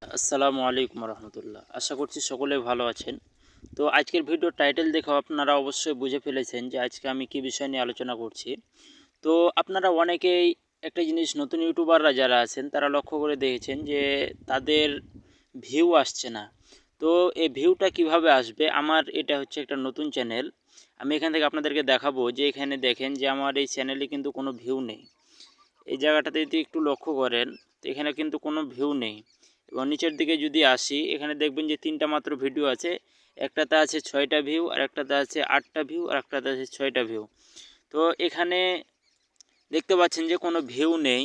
আসসালামু আলাইকুম রহমতুল্লাহ। আশা করছি সকলে ভালো আছেন। তো আজকের ভিডিও টাইটেল দেখেও আপনারা অবশ্যই বুঝে ফেলেছেন যে আজকে আমি কী বিষয় নিয়ে আলোচনা করছি। তো আপনারা অনেকেই একটা জিনিস, নতুন ইউটিউবাররা যারা আছেন তারা লক্ষ্য করে দেখেছেন যে তাদের ভিউ আসছে না। তো এই ভিউটা কিভাবে আসবে? আমার এটা হচ্ছে একটা নতুন চ্যানেল। আমি এখান থেকে আপনাদেরকে দেখাবো যে এখানে দেখেন যে আমার এই চ্যানেলে কিন্তু কোনো ভিউ নেই। এই জায়গাটাতে যদি একটু লক্ষ্য করেন, তো এখানে কিন্তু কোনো ভিউ নেই। এবং নিচের দিকে যদি আসি, এখানে দেখবেন যে 3টা মাত্র ভিডিও আছে। একটাতে আছে 6টা ভিউ, আর একটাতে আছে 8টা ভিউ, আর একটাতে আছে 6টা ভিউ। তো এখানে দেখতে পাচ্ছেন যে কোনো ভিউ নেই।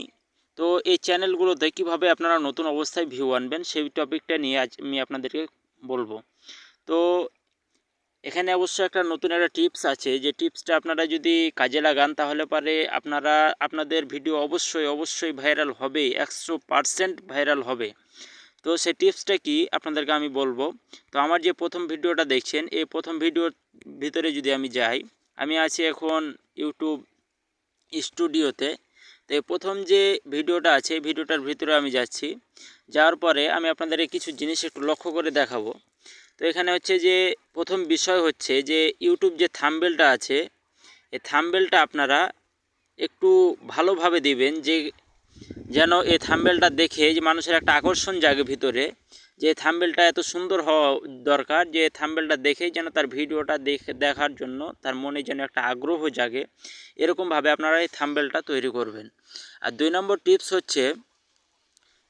তো এই চ্যানেলগুলোতে কিভাবে আপনারা নতুন অবস্থায় ভিউ আনবেন সেই টপিকটা নিয়ে আজ আমি আপনাদেরকে বলবো। তো এখানে অবশ্য একটা নতুন একটা টিপস আছে, যে টিপসটা আপনারা যদি কাজে লাগান তাহলে পারে আপনারা আপনাদের ভিডিও অবশ্যই ভাইরাল হবে, 100% ভাইরাল হবে। তো সেই টিপসটা কি আপনাদেরকে আমি বলবো। তো আমার যে প্রথম ভিডিওটা দেখছেন, এই প্রথম ভিডিওর ভিতরে যদি আমি যাই, আমি আছি এখন ইউটিউব স্টুডিওতে। তো এই প্রথম যে ভিডিওটা আছে, ভিডিওটার ভিতরে আমি যাচ্ছি। যাওয়ার পরে আমি আপনাদেরকে কিছু জিনিস একটু লক্ষ্য করে দেখাবো। তো এখানে হচ্ছে যে প্রথম বিষয় হচ্ছে যে ইউটিউব যে থাম্বনেলটা আছে, এই থাম্বনেলটা আপনারা একটু ভালোভাবে দিবেন, যে যেন এই থাম্বনেলটা দেখে যে মানুষের একটা আকর্ষণ জাগে ভিতরে, যে থাম্বনেলটা এত সুন্দর হওয়া দরকার, যে থাম্বনেলটা দেখেই যেন তার ভিডিওটা দেখার জন্য তার মনে যেন একটা আগ্রহ জাগে। এরকমভাবে আপনারা এই থাম্বনেলটা তৈরি করবেন। আর 2 নম্বর টিপস হচ্ছে,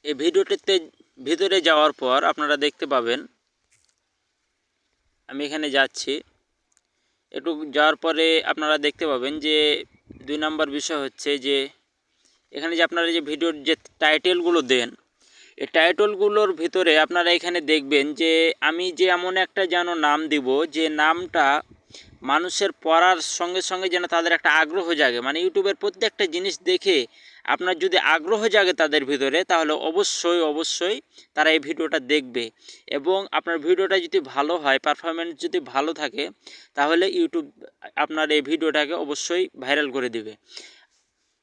এই ভিডিওটিতে ভিতরে যাওয়ার পর আপনারা দেখতে পাবেন, আমি এখানে যাচ্ছি, একটু যাওয়ার পরে আপনারা দেখতে পাবেন যে 2 নম্বর বিষয় হচ্ছে যে এখানে যে আপনারা যে ভিডিওর যে টাইটেলগুলো দেন, এই টাইটেলগুলোর ভিতরে আপনারা এখানে দেখবেন যে আমি যে এমন একটা যেন নাম দিব, যে নামটা মানুষের পড়ার সঙ্গে সঙ্গে যেন তাদের একটা আগ্রহ জাগে। মানে ইউটিউবের প্রত্যেকটা জিনিস দেখে আপনার যদি আগ্রহ জাগে তাদের ভিতরে, তাহলে অবশ্যই তারা এই ভিডিওটা দেখবে। এবং আপনার ভিডিওটা যদি ভালো হয়, পারফরমেন্স যদি ভালো থাকে, তাহলে ইউটিউব আপনার এই ভিডিওটাকে অবশ্যই ভাইরাল করে দিবে।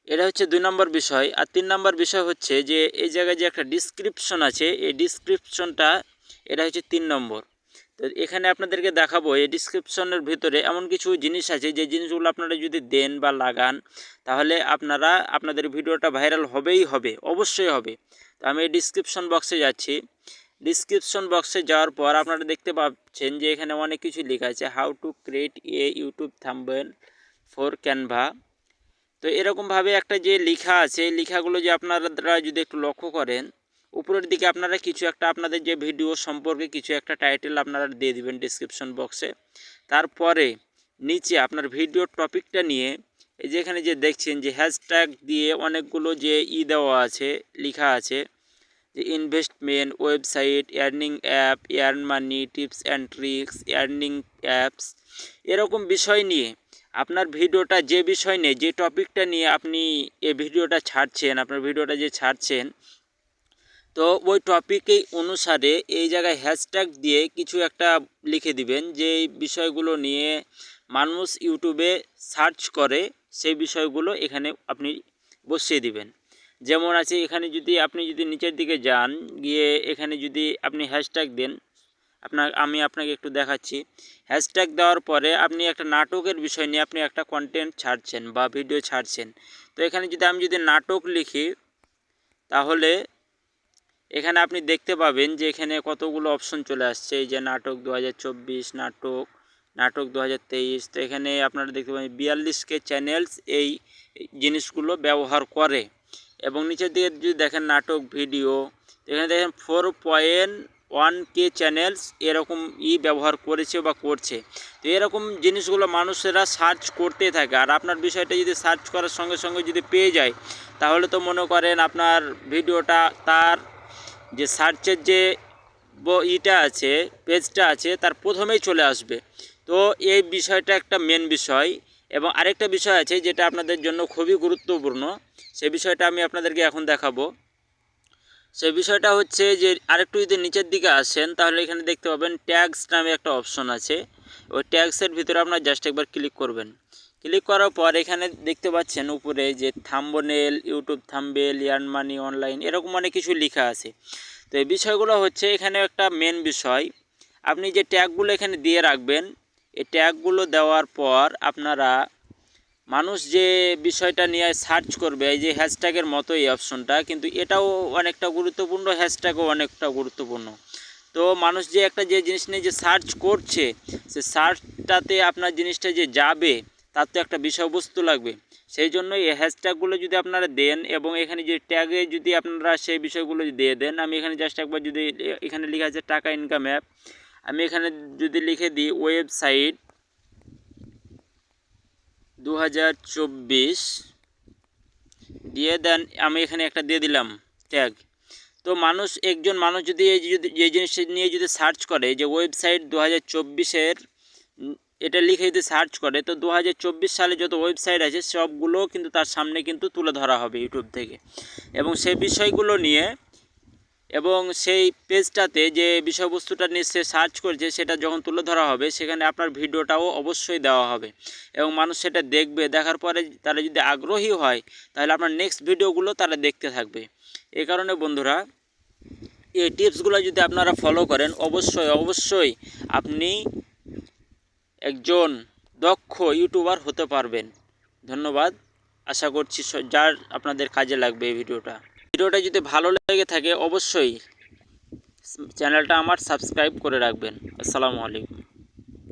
এটা হচ্ছে 2 নম্বর বিষয়। আর 3 নম্বর বিষয় হচ্ছে যে এই জায়গায় যে একটা ডিসক্রিপশন আছে, এই ডিসক্রিপশনটা, এটা হচ্ছে 3 নম্বর। তো এখানে আপনাদেরকে দেখাবো এই ডিসক্রিপশনের ভিতরে এমন কিছু জিনিস আছে, যে জিনিসগুলো আপনারা যদি দেন বা লাগান, তাহলে আপনারা আপনাদের ভিডিওটা ভাইরাল হবেই হবে, অবশ্যই হবে। তো আমি এই ডিসক্রিপশন বক্সে যাচ্ছি। ডিসক্রিপশন বক্সে যাওয়ার পর আপনারা দেখতে পাচ্ছেন যে এখানে অনেক কিছু লেখা আছে, how to create a YouTube thumbnail for Canva. তো এরকমভাবে একটা যে লেখা আছে, লেখাগুলো যে আপনারা যদি একটু লক্ষ্য করেন, উপরের দিকে আপনারা কিছু একটা আপনাদের যে ভিডিও সম্পর্কে কিছু একটা টাইটেল আপনারা দিয়ে দিবেন ডিসক্রিপশন বক্সে। তারপরে নিচে আপনার ভিডিওর টপিকটা নিয়ে, এই যে এখানে যে দেখছেন যে হ্যাশট্যাগ দিয়ে অনেকগুলো যে দেওয়া আছে, লেখা আছে যে investment, website, earning app, earn money, tips and tricks, earning apps, এরকম বিষয় নিয়ে আপনার ভিডিওটা, যে বিষয় নিয়ে, যে টপিকটা নিয়ে আপনি এই ভিডিওটা ছাড়ছেন, আপনার ভিডিওটা যে ছাড়ছেন, তো ওই টপিকেই অনুসারে এই জায়গায় হ্যাশট্যাগ দিয়ে কিছু একটা লিখে দিবেন, যে বিষয়গুলো নিয়ে মানুষ ইউটিউবে সার্চ করে, সেই বিষয়গুলো এখানে আপনি বসিয়ে দিবেন। যেমন আছে এখানে, যদি আপনি যদি নিচের দিকে যান, গিয়ে এখানে যদি আপনি হ্যাশট্যাগ দেন, আমি আপনাকে একটু দেখাচ্ছি। হ্যাশট্যাগ দেওয়ার পরে আপনি একটা নাটকের বিষয় নিয়ে আপনি একটা কন্টেন্ট ছাড়ছেন বা ভিডিও ছাড়ছেন। তো এখানে যদি আমি নাটক লিখি, তাহলে এখানে আপনি দেখতে পাবেন যে এখানে কতগুলো অপশন চলে আসছে। এই যে নাটক 2024, নাটক 2023। তো এখানে আপনারা দেখতে পাবেন 42K চ্যানেলস এই জিনিসগুলো ব্যবহার করে। এবং নিচের দিকে যদি দেখেন নাটক ভিডিও, এখানে দেখেন 4.1K চ্যানেলস এরকম ব্যবহার করেছে বা করছে। তো এরকম জিনিসগুলো মানুষেরা সার্চ করতে থাকে। আর আপনার বিষয়টা যদি সার্চ করার সঙ্গে সঙ্গে যদি পেয়ে যায়, তাহলে তো মনে করেন আপনার ভিডিওটা তার যে সার্চের যে আছে, পেজটা আছে, তার প্রথমেই চলে আসবে। তো এই বিষয়টা একটা মেন বিষয়। এবং আরেকটা বিষয় আছে যেটা আপনাদের জন্য খুবই গুরুত্বপূর্ণ, সে বিষয়টা আমি আপনাদেরকে এখন দেখাবো। সেই বিষয়টা হচ্ছে যে আরেকটু যদি নিচের দিকে আসেন, তাহলে এখানে দেখতে পাবেন ট্যাগস নামে একটা অপশন আছে। ওই ট্যাগসের ভিতরে আপনার জাস্ট একবার ক্লিক করবেন। ক্লিক করার পর এখানে দেখতে পাচ্ছেন উপরে যে thumbnail, YouTube thumbnail, earn money online, এরকম অনেক কিছু লেখা আছে। তো তো এই বিষয়গুলো হচ্ছে এখানে একটা মেন বিষয়। আপনি যে ট্যাগগুলো এখানে দিয়ে রাখবেন, এই ট্যাগগুলো দেওয়ার পর আপনারা মানুষ যে বিষয়টা নিয়ে সার্চ করবে, এই যে হ্যাশট্যাগের মতো এই অপশনটা, কিন্তু এটাও অনেকটা গুরুত্বপূর্ণ, হ্যাশট্যাগও অনেকটা গুরুত্বপূর্ণ। তো মানুষ যে একটা যে জিনিস নিয়ে যে সার্চ করছে, সে সার্চটাতে আপনার জিনিসটা যে যাবে তার তো একটা বিষয়বস্তু লাগবে। সেই জন্য এই হ্যাশট্যাগুলো যদি আপনারা দেন এবং এখানে যে ট্যাগে যদি আপনারা সেই বিষয়গুলো দিয়ে দেন, আমি এখানে জাস্ট একবার যদি এখানে লেখা আছে টাকা ইনকাম অ্যাপ, আমি এখানে যদি লিখে দিই ওয়েবসাইট 2024 দিয়ে দেন, আমি এখানে একটা দিয়ে দিলাম ট্যাগ। তো একজন মানুষ যদি এই জিনিসটা নিয়ে যদি সার্চ করে যে ওয়েবসাইট 2024-এর এটা লিখে যদি সার্চ করে, তো 2024 সালে যত ওয়েবসাইট আছে সবগুলো কিন্তু তার সামনে কিন্তু তুলে ধরা হবে ইউটিউব থেকে। এবং সেই বিষয়গুলো নিয়ে এবং সেই পেজটাতে যে বিষয়বস্তুটা নিয়ে সে সার্চ করছে সেটা যখন তুলে ধরা হবে, সেখানে আপনার ভিডিওটাও অবশ্যই দেওয়া হবে এবং মানুষ সেটা দেখবে। দেখার পরে তারা যদি আগ্রহী হয় তাহলে আপনার নেক্সট ভিডিওগুলো তারা দেখতে থাকবে। এই কারণে বন্ধুরা, এই টিপসগুলো যদি আপনারা ফলো করেন, অবশ্যই আপনি একজন দক্ষ ইউটিউবার হতে পারবেন। ধন্যবাদ। আশা করছি যার আপনাদের কাজে লাগবে এই ভিডিওটা যদি ভালো লেগে থাকে অবশ্যই চ্যানেলটা আমার সাবস্ক্রাইব করে রাখবেন। আসসালামু আলাইকুম।